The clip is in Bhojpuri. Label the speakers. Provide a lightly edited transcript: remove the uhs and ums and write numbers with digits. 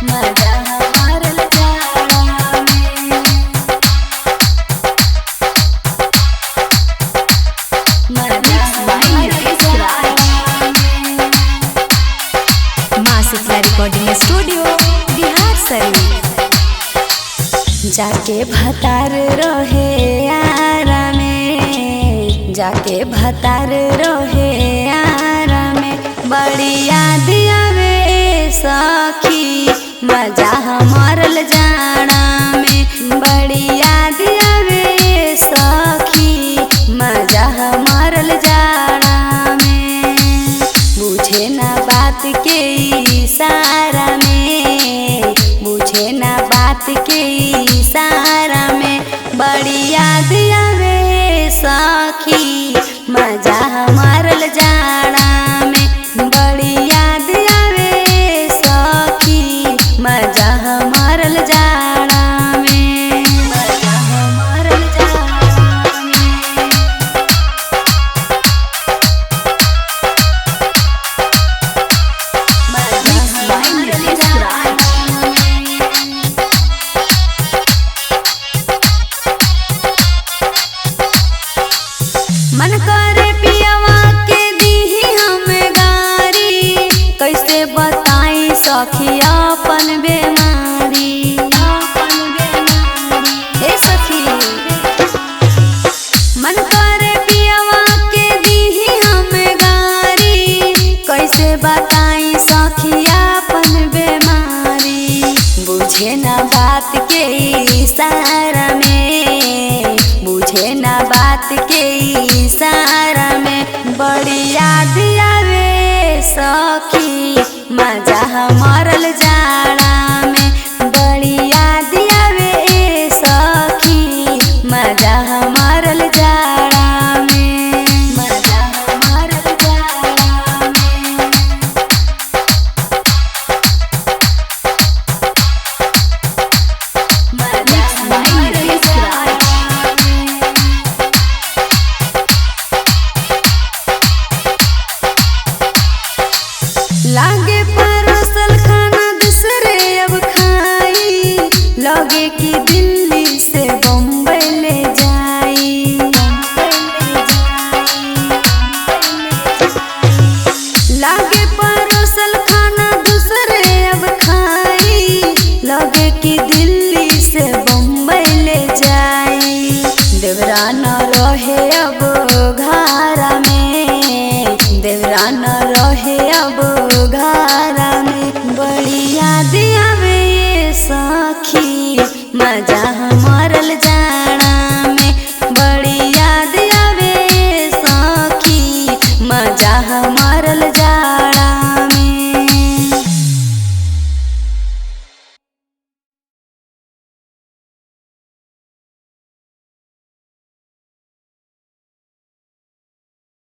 Speaker 1: मजा हमारल जाड़ा में। मजा हमारल जाड़ा में।
Speaker 2: माँ शीतला रिकॉर्डिंग स्टूडियो बिहार शरीफ।
Speaker 1: जाके भतार रहे आरा में, जाके भतार रहे आरा में, बड़ी याद आवे सखी मजा हमारल जाड़ा में। बड़ी याद आवे सखी मजा हमारल जाड़ा में। बुझे ना बात के इशारा में, बुझे ना बात के इशारा में, बड़ी याद आवे सखी मजा हमारल जाड़ा में। बड़ी याद आवे सखी मजा हमारल जाड़ा में। मजा हमारल जाड़ा में। मजा हमारल जाड़ा में। मन करे पियवा के दीही हम गारी, कैसे बताई सखी अपन बेमारी। ए सखी मन करे पियवा के दीही हम गारी, कैसे बताई सखी अपन बेमारी। बुझे ना बात के इशारा में, बुझे ना बात के इशारा में, बड़ी याद आवे सखी मजा हमारल जाड़ा में। बड़ी याद आवे सखी मजा हमारल जाड़ा में। मजा हमारल जाड़ा में। मजा हमारल जाड़ा में। लागे परोसल खाना दूसरे अब खाई, लगे कि दिल्ली से बम्बई ले जाई। लागे परोसल खाना दूसरे अब खाई, लगे कि दिल्ली से बम्बई ले जाई। देवरा न रहे अब घरा में, देवरा न रहे अब घरा में, बड़ी याद आवे सखी मजा हमारल जाड़ा में। बड़ी याद आवे सखी मजा हम